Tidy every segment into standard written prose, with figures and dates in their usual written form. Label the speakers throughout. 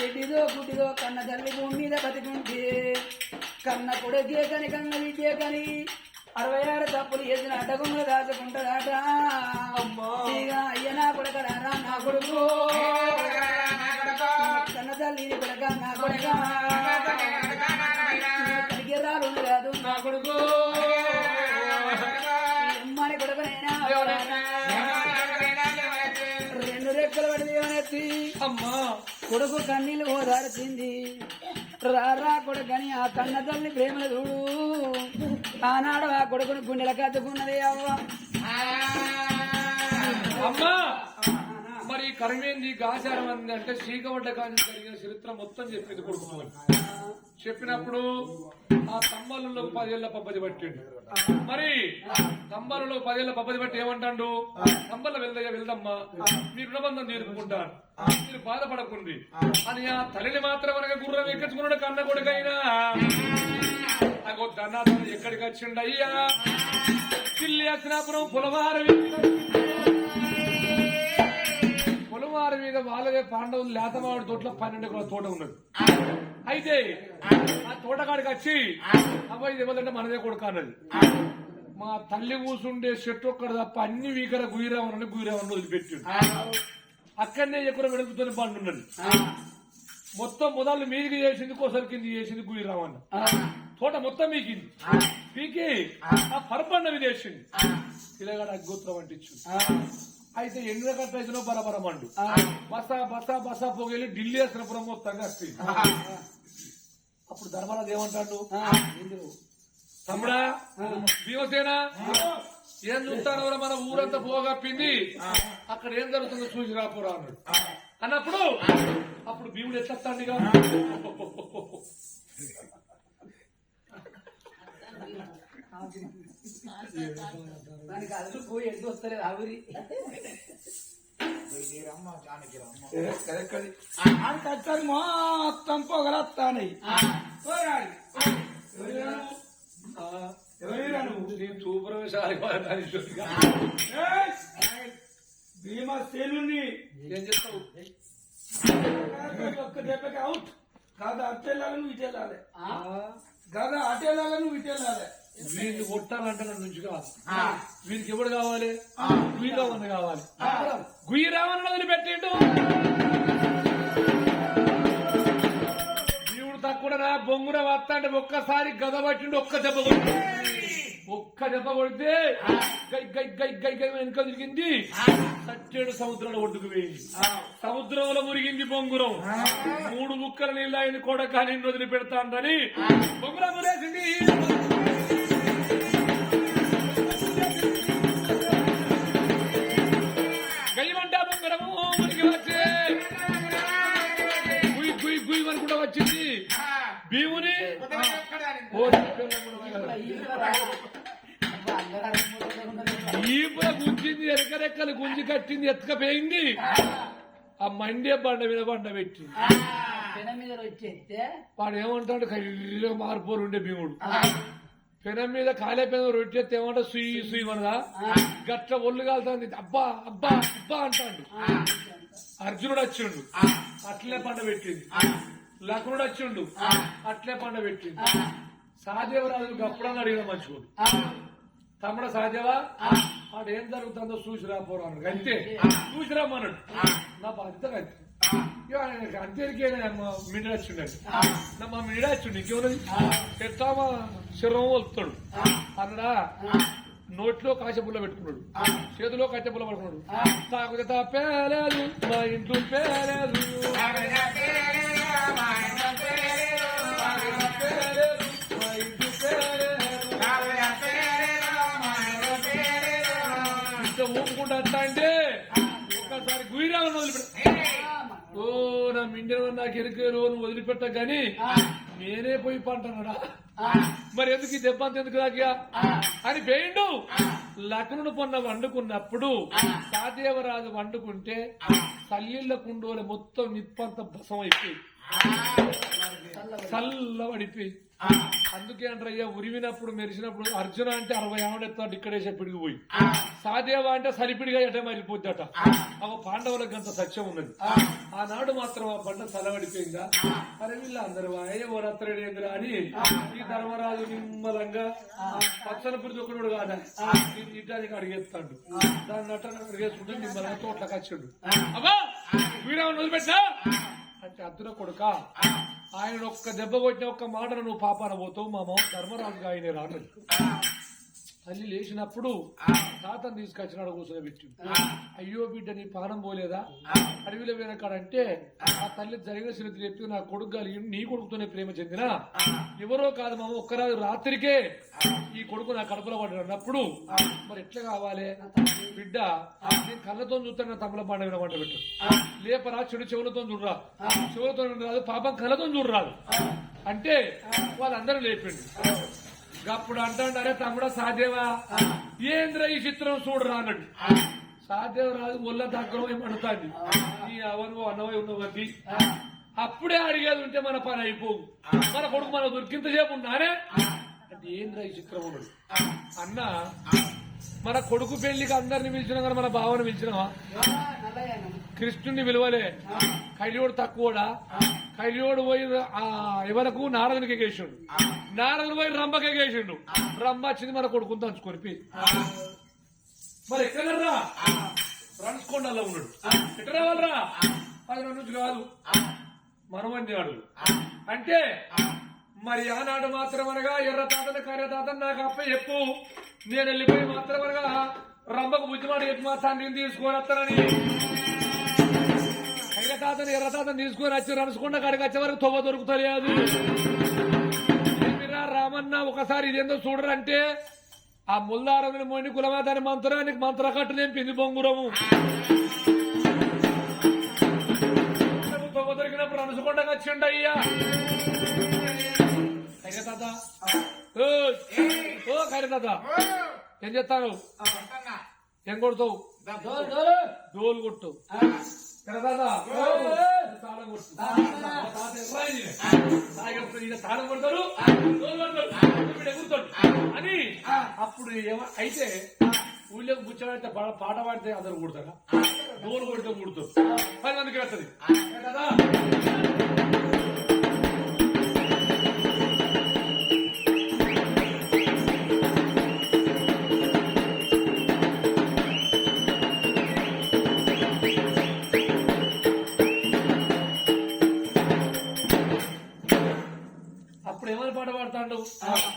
Speaker 1: ఎటిదో గుడిదో కన్న తల్లి భూమి మీద బతికుంటే కన్న కొడుకే కని కన్న విద్యే కని 66 తప్పులు చేసిన అడ్డగుమ్మలు దాచుకుంటాడట ఇక అయ్యనా కొడకడారా నా కొడుకు కన్న తల్లిని కొడక నా కొడక కనికిరాలు కాదు నా కొడుకు అమ్మని కొడుకునైనా రెండు రెక్కలు పడి అమ్మా కొడుకు కన్నీళ్ళు ఓదార్చింది రారా కొడుకని ఆ కన్న తల్లి ప్రేమలు చూడు ఆనాడు ఆ కొడుకుని గుండెల కత్తుకున్నది అవ్వ
Speaker 2: అమ్మా మరి కర్మేంది గాచారం అంది అంటే శ్రీకవడ్డ కానీ జరిగిన చరిత్ర మొత్తం చెప్పింది కొడుకు చెప్పినప్పుడు ఆ తమ్మలలో 10 ఏళ్ల పబ్బది పట్టిండు మరి తమ్మలలో 10 ఏళ్ల పబ్బది పట్టి ఏమంటాడు తమ్మల వెళ్దమ్మా మీ రుణబంధం తీర్పుకుంటాను మీరు బాధపడకుండి అని ఆ తల్లిని మాత్రం మనకి గుర్రం ఎక్కించుకున్నాడు కన్న కొడుకైనా అగో దన్నాథం ఎక్కడికి వచ్చిండు అయ్యా పిల్లి అచ్చినాపురం పొలవారి మీద వాళ్ళదే పాండవులు లేతమావిడి తోటలో 12 ఎకరాల తోట ఉన్నది అయితే ఆ తోటకాడికి వచ్చి అబ్బాయి ఏమంటే మనదే కొడుకు అన్నది మా తల్లి కూసుండే చెట్టు ఒక్కడు తప్ప అన్ని వీకర గుయ్యరావని వదిలిపెట్టిండు అక్కడనే ఎక్కడ వెడుకుతున్న బండి ఉన్నది మొత్తం మొదలు మీదికి చేసింది కోసలు కింది చేసింది గుయ్యరావన్న తోట మొత్తం మీకింది పీకి ఆ పరపండ విదేశింది పిల్లగాడు అగ్గోత్రం అంటించు అయితే ఎన్ని రకాల రైతులో బరబరమండు బసా బసా బసా పోగెళ్ళి ఢిల్లీ వేసినపురం మొత్తంగా వస్తుంది అప్పుడు ధర్మరాజు ఏమంటాడు తమ్ముడా భీమసేన ఏం చూస్తాను మన ఊరంతా పోగప్పింది అక్కడ ఏం జరుగుతుందో చూసి రాపోరా అన్నాడు అన్నప్పుడు అప్పుడు భీముడు ఎట్లస్తాడుగా
Speaker 1: దానికి అదులు పోయి ఎందుకు వస్తలేదు ఆవిరి అంతది మొత్తం పొగలొస్తాయి
Speaker 3: భీమసేనుని
Speaker 2: ఏం చేస్తావు
Speaker 3: ఒక్క దెబ్బకి అవుట్ కాదు అట్టెళ్ళాలి నువ్వు ఇటెళ్ళాలి కాదు అటెళ్ళాలి నువ్వు ఇటెళ్ళాలి
Speaker 2: వీళ్ళు కొట్టాలంటే నన్ను నుంచి కాదు వీరికి ఎవడు కావాలి గుయ్యి రావణ కావాలి గుయ్యి రావణ వదిలిపెట్టిండు దేవుడు తక్కువ బొంగుర వస్తా అంటే ఒక్కసారి గద పట్టిండు ఒక్క దెబ్బ కొడితే గై గై గై గై గై వెనుక తిరిగింది సచ్చేడు సముద్రంలో ఒడ్డుకు వేయింది సముద్రంలో మురిగింది బొంగురం 3 ముక్కల నీళ్ళు ఆయన కూడా కానీ వదిలిపెడతాందని బొంగురం మురేసింది గయ్యమంటా బొంగురము మురికి వచ్చే గుయ్ గుయ్ గుయ్ అని కూడా వచ్చింది భీముని ఈపుల గుంజింది ఎరకరెక్కలు గుంజి కట్టింది ఎత్తుకపోయింది ఆ మండే బండ మీద బండ పెట్టింది వాడు ఏమంటాడు కళ్ళలో మార్పోరు ఉండే భీముడు పెనం మీద కాలే పెనం రొట్టెత్తే ఏమంటా సుయ్యి సుయ్యి మనదా గట్ల ఒళ్ళు కాలుతుంది అబ్బా అబ్బా అబ్బా అంటాడు అర్జునుడు వచ్చిండు అట్లే పండ పెట్టింది లక్ష్మణుడు వచ్చిండు అట్లే పండ పెట్టింది సహదేవరాజు గప్పుడని అడిగిన మంచివాడు తమ్ముడ సహదేవా వాడు ఏం జరుగుతుందో చూసి రాపోరాడు అంతే చూసి రమ్మన్నాడు నా బాధ్యత అంతే అంతేరికే మిండొచ్చుండీ మా మిండొచ్చుండి ఇంకేమన్నది ఎట్లా శరీరం వలుపుతాడు అన్నడా నోట్లో కాశపుల్ల పెట్టుకున్నాడు చేతిలో కట్టెపుల్ల పడుకున్నాడు కాకపోతే తప్పేలేదు మా ఇంట్లో పేలేదు ఇంకా ఊపుకుంటా అట్లా అంటే ఒక్కసారి గుయిరాలను వదిలిపెట్ట ఓ నా మిండిన నాకు ఎరుకేరు నువ్వు వదిలిపెట్ట గాని నేనే పోయి పంటన్నాడా మరి ఎందుకు దెబ్బ అంత ఎందుకు దాకా అని పోయిండు లక్ష్మణుడు పొన్న వండుకున్నప్పుడు సాదేవరాజు వండుకుంటే తల్లిళ్ళ కుండోల మొత్తం నిప్పంత భసం అయిపోయి చల్లబడిపోయి అందుకే అంటారయ్యా ఉరివినప్పుడు మెరిసినప్పుడు అర్జున అంటే 60 ఆవిడెత్తాడు ఇక్కడేసే పిడిగిపోయి సాదేవ అంటే సరిపిడిగా ఎట మరిపోద్దట ఆ పాండవులకు అంత సత్యం ఉన్నది ఆనాడు మాత్రం ఆ బండ చల్లబడిపోయిందా అరే వీళ్ళు అందరూ ఓ రత్రేడేంద్ర అని ఈ ధర్మరాజు నిమ్మలంగా పచ్చని పురిది ఒకడు కాదా ఇటానికి అడిగేస్తాడు దాన్ని అట్ట అడిగేసుకుంటే నిమ్మలంగా తోటలకు వచ్చాడు అబ్బా వీరాన్ని వదిలిపెట్టా అంటే అద్దున కొడుక ఆయన ఒక్క దెబ్బ కొట్టిన ఒక్క మాటను నువ్వు పాపాన పోతావు మా మామ ధర్మరాజుగా ఆయన రాను తల్లి లేచినప్పుడు తాతను తీసుకొచ్చినాడు కూర్చొని పెట్టి అయ్యో బిడ్డ నీ పానం పోలేదా అడవిలో వెనకాడంటే ఆ తల్లి జరిగిన స్థితి చెప్పి నా కొడుకు కలిగి నీ కొడుకుతోనే ప్రేమ చెందిన ఎవరో కాదు మామ ఒక్కరాజు రాత్రికే ఈ కొడుకు నా కడుపులో పడినప్పుడు మరి ఎట్లా కావాలి బిడ్డ నేను కళ్ళతో చూస్తాను తమ్ముల పండుగ వినమంట పెట్టు లేపరా చెడు చెవులతో చూడరా చెవులతో రాదు పాపం కళ్ళతో చూడరాదు అంటే వాళ్ళందరూ లేపిండు అప్పుడు అంటాడు అరే తమ్ముడా సాదేవా ఏంద్ర ఈ చిత్రం చూడరా అన్నాడు సాదేవ రాజు ఒళ్ళ దగ్గర పడుతుంది ఈ అవను అన్నవై ఉన్నవద్ది అప్పుడే అడిగేది ఉంటే మన పని అయిపోవు మన కొడుకు మన దొరికింతసేపు ఉన్నానే అంటే ఏంద్ర ఈ చిత్రం ఉన్నాడు అన్న మన కొడుకు పెళ్లికి అందరిని పిలిచినా కానీ మన భావన పిలిచినావా కృష్ణుని విలువలే కైలియోడు తక్కువడా కైలియోడు పోయి ఎవరకు నారదునికి ఎగేసిండు నారదుడు పోయి రంభకి ఎగేసిండు రంభ వచ్చింది మన కొడుకుని తంచుకొని మరి ఎక్కడరా రణ్స్కొండలో ఉన్నాడు ఎక్కడ రావాలరా 10 నుంచి కాదు మనవన్ని అడుగు అంటే మరి ఆనాడు మాత్రం అనగా ఎర్ర తాతని కర్ర తాతని నాకు అప్ప చెప్పు నేను వెళ్ళిపోయి మాత్రం అనగా రంభకు బుద్ధిమాడు చెప్పి మా తండ్రిని తీసుకొని వస్తానని కర్ర తాతని ఎర్ర తాతని తీసుకొని వచ్చి రణసుకొండ కాడికి వచ్చే వరకు తొవ్వ దొరుకుతలేదు రామన్న ఒకసారి ఇదేందో చూడరంటే ఆ ముల్లారని మొండి కులమాదాని మంత్రానికి మంత్రకట్టు నింపింది బొంగురము తొవ్వ దొరికినప్పుడు రణసుకొండకి వచ్చిండు అయ్యా తాత ఓ ఖైర తాత ఏం చేస్తాను ఏం కొడతావు డోలు కొట్టు తాళం కొడతాడు ఎగురుతాడు అని అప్పుడు అయితే ఊళ్ళోకి కూర్చోబెడితే పాట పాడితే అందరు కొడతారా డోలు కొడితే కొడుతారు 10 మందికి వస్తుంది కదా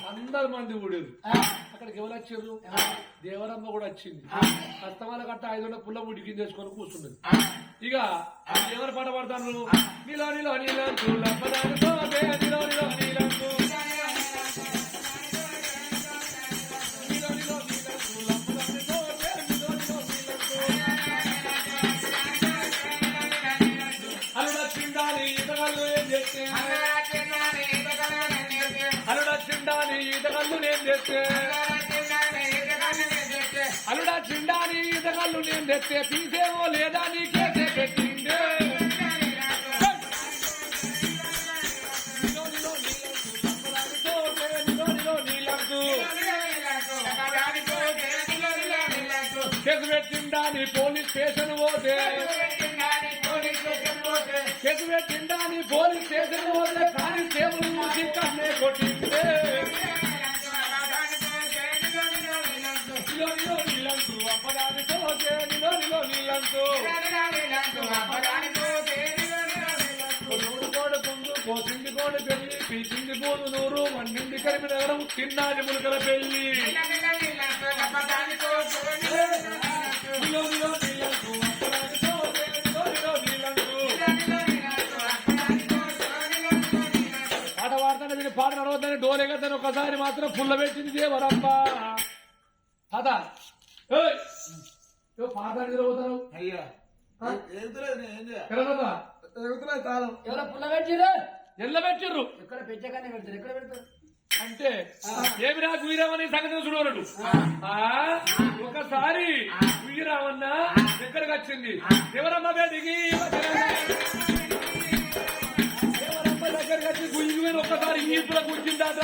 Speaker 2: అందరు మంది ఊడేరు అక్కడికి ఎవరు వచ్చారు దేవరమ్మ కూడా వచ్చింది అస్తమాన కట్ట 500 పుల్ల ముడి కింద వేసుకొని కూర్చున్నది ఇక ఎవరు పాట పాడతాను నీలో నీలో నీలంటూ నీలో నీలో నీలంటూ అరుడచ్చిండాలి ఈతగాళ్ళు ఏం చేస్తే అరుడచ్చిండాలి ఈతగాళ్ళు నేను తెస్తే అరుడచ్చిండాలి ఈతగాళ్ళు నేను తెస్తే తీసేమో లేదా నీకేసే పెట్టిండే కేసు పెట్టిండాని పోలీస్ స్టేషన్ పోతే కేసు పెట్టిండాని పోలీస్ స్టేషన్ పోతే కానీ టేబుల్ మూసి కన్నే కొట్టిందే కోసింది కోడి పెళ్లి పీచింది పోదు నూరు వండింది కలిపి నగరం తిన్నాది ములకల పెళ్లి పాట పాడతాను మీరు పాట నడవద్దని డోలేగద్దని ఒకసారి మాత్రం పుల్ల పెట్టింది దేవరమ్మ అదా పాడతాను తిరగవుతారు
Speaker 3: అయ్యా
Speaker 1: ఎవరో పుల్ల పెట్టిర్రు
Speaker 2: ఎల్ల పెట్టిర్రు
Speaker 1: ఎక్కడ పెట్టగానే పెడతారు ఎక్కడ పెడతారు
Speaker 2: అంటే ఏమి రా వీరామని సంగతి చూడడు. ఒకసారి వీరామన్న ఎక్కడికి వచ్చింది ఎవరమ్మ బయటికి ఎవరమ్మ దగ్గరికి వచ్చి గుంజి మీద ఒక్కసారి ఈపుల గుంజిందాట.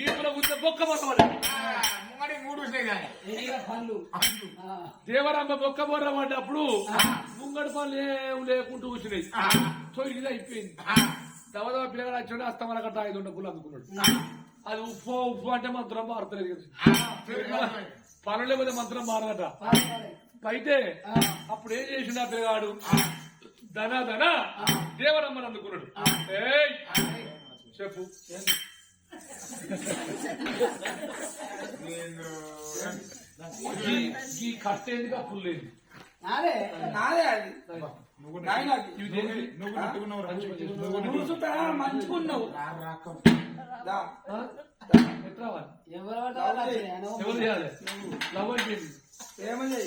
Speaker 2: ఈపుల గుంజ బొక్క బొక్క దేవరమ్మ బొక్క బొర్ర పడ్డప్పుడు ముంగడి పనులు ఏం లేకుంటూ కూర్చున్నాయి. సో ఇది అయిపోయింది. దవదవ పిల్లగాడు వచ్చాడు అస్తమాన కట్ట 500 పుల్లు అందుకున్నాడు. అది ఉప్పు ఉప్పు అంటే మంత్రం మారుతలేదు కదా, పనులు లేకపోతే మంత్రం మారదట. అయితే అప్పుడు ఏం చేసిండు ఆ పిల్లగాడు ధన ధన దేవరమ్మని అందుకున్నాడు. ఏయ్ చెప్పు ఈ కట్ట ఎందుకు అప్పుడు లేదు
Speaker 3: నాదే అది మంచుకున్నావు
Speaker 2: ఎవరు చేయాలి లవ్ అయిపోయింది.
Speaker 3: ఏమని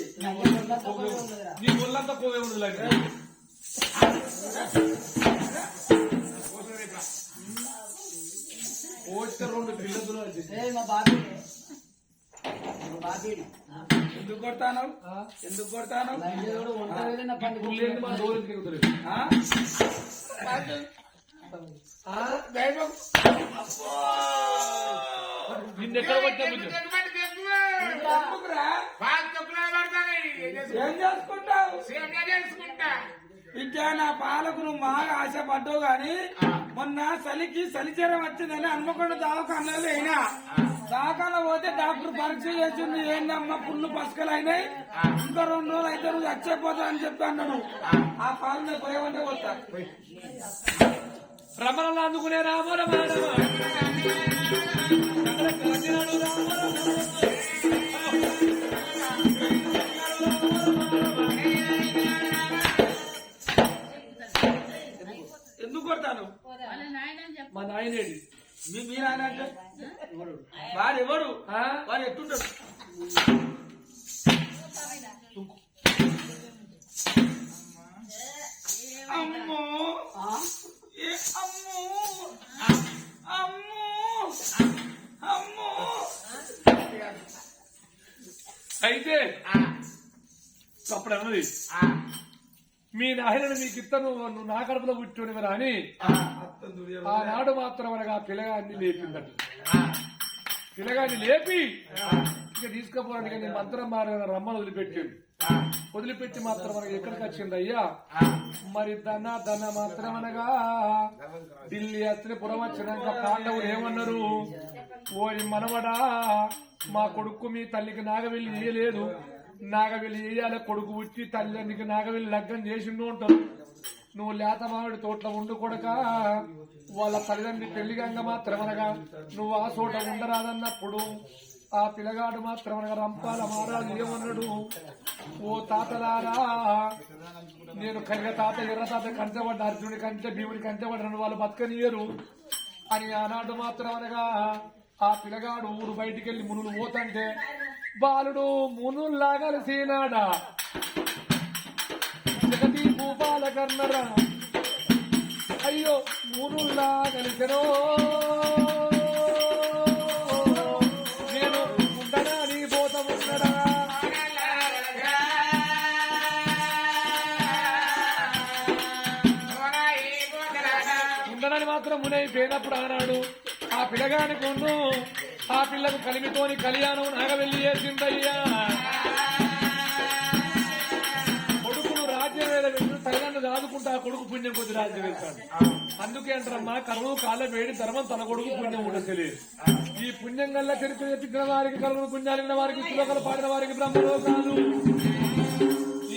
Speaker 2: నీ ఒళ్ళంతా పోవే ఉండదు. పోతే 2 పిల్లలు
Speaker 3: ఎందుకు కొడతాను ఎందుకు కొడతాను
Speaker 2: మా డోర్ తిరుగుతలేదు. నిన్నెక్కడ కొట్టా
Speaker 3: ఏం చేసుకుంటావు ఇంకా నా పాలకు నువ్వు బాగా ఆశపడ్డావు గాని మొన్న చలికి చలిచరం వచ్చిందని హన్మకొండ దవాఖానలో అయినా దవాఖాన పోతే డాక్టర్ పరీక్ష చేసింది. ఏందమ్మా పుల్లు పసుకలు అయినాయి, ఇంకా 2 రోజులు అయితే నువ్వు చచ్చిపోతా అని చెప్పి అన్నాడు. ఆ పాలు నేను పోయేవంటే పోతా
Speaker 2: రమణలు అందుకునే రామ
Speaker 3: ఎందుకు కొడతాను?
Speaker 2: మా నాయనేది
Speaker 3: మీ నాయన అంటే వాడు ఎవడు? వాడు ఎట్టుంటాడు? అమ్మో అమ్మో అమ్మో అమ్మో.
Speaker 2: అయితే అప్పుడు అన్నది మీ నాయనను నీకు ఇత్తను నువ్వు నా కడుపులో పుట్టినవరా అని ఆనాడు మాత్రం అనగా పిల్లగాన్ని లేపిందట. పిల్లగాన్ని లేపి ఇక తీసుకుపోవడానికి నేను మంత్రం మారిన రమ్మను వదిలిపెట్టి మాత్రం మనకి ఎక్కడికి వచ్చింది అయ్యా మరి ధన మాత్రం అనగా ఢిల్లీ అత్రిపురం వచ్చినాక పాండవులు ఏమన్నారు, ఓరి మనవడా మా కొడుకు మీ తల్లికి నాగవెల్లి ఇయ్యలేదు, నాగవెల్లి ఇయ్యాల కొడుకు పుట్టి తల్లికి నాగవెల్లి లగ్గం చేసిండు ఉంటారు. నువ్వు లేత మామిడి తోటలో ఉండు కొడక వాళ్ళ తల్లిదండ్రి పెళ్లిగంగ మాత్రం అనగా నువ్వు ఆ చోట ఉండరాదన్నప్పుడు ఆ పిల్లగాడు మాత్రం అనగా రంపాల మహారాజు ఏమన్నాడు, ఓ తాతలారా నేను కరిగ తాత ఎర్ర తాత కంచబడ్డ అర్జునుడి కంచె భీముడి కంచెబడ్డను వాళ్ళు బతకనియరు అని ఆనాడు మాత్రం అనగా ఆ పిల్లగాడు ఊరు బయటికెళ్లి మునులు పోతంటే బాలుడు మునుల్లాగా సీనాడా జగతి భూపాల కర్ణరా అయ్యో మునుల్లా కలిసెనో నేను ఉండనా నీ పోతమున్నడా ఉండనని మాత్రం మునైపోయినప్పుడు అన్నాడు ఆ పిల్లగాని కొను ఆ పిల్లకు కలిమితోని కళ్యాణం నాగవెల్లి చేసిందయ్యా. కొడుకును రాజ్యం తల్లిదండ్రులు దాదుకుంటే ఆ కొడుకు పుణ్యం కొద్ది రాజ్యం వెళ్తాడు. అందుకే అంటారమ్మా కరువు కాళ్ళ వేడి ధర్మం తన కొడుకు పుణ్యం ఉండదు తెలియదు. ఈ పుణ్యం గల్ల చరిత్ర ఎత్తిన వారికి కరువును పుణ్యాలిన వారికి శ్లోకాలు పాడిన వారికి బ్రహ్మలోకాలు.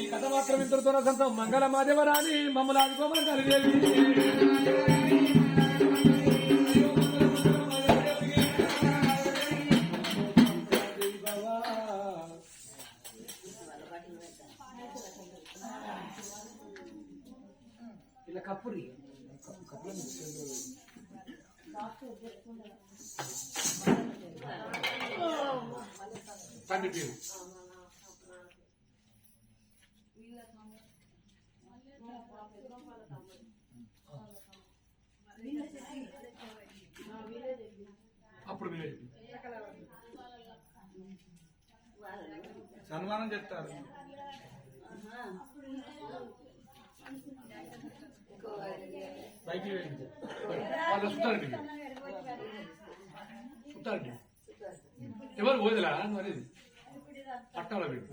Speaker 2: ఈ కథ మాత్రం ఇంతటితో సంతం మంగళ మాదేవరాని మమ్మల్ని ఆదుకోమని కలిగేది.
Speaker 1: ఇలా కప్పురి
Speaker 2: తండ్రి పేరు అప్పుడు మీరు
Speaker 3: సన్మానం చెప్తారు.
Speaker 2: బయటికి వాళ్ళు వస్తారండి చూస్తారండి ఎవరు పోదిలా మరి పట్టాల వీడు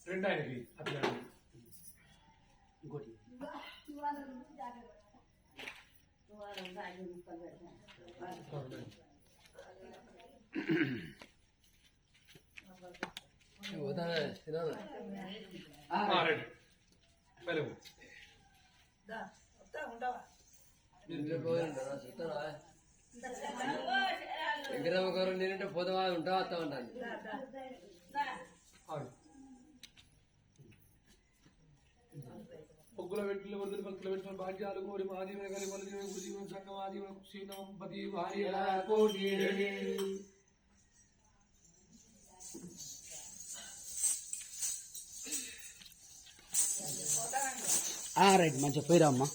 Speaker 2: రెండు ఆయనకి అట్లా ఇంకోటి
Speaker 4: వెంకటరామగారు నేనంటే పోదామా ఉంటా వస్తా ఉంటాను.
Speaker 2: పొగ్గుల వెంటనే వదిలి భక్తుల వెంటనే భాగ్యాలు కోరి మాదీవన గారి వల్లి జీవన సంఘం ఆదీవన శ్రీనంపతి
Speaker 5: రైట్ మంచిగా పోయిరా అమ్మా.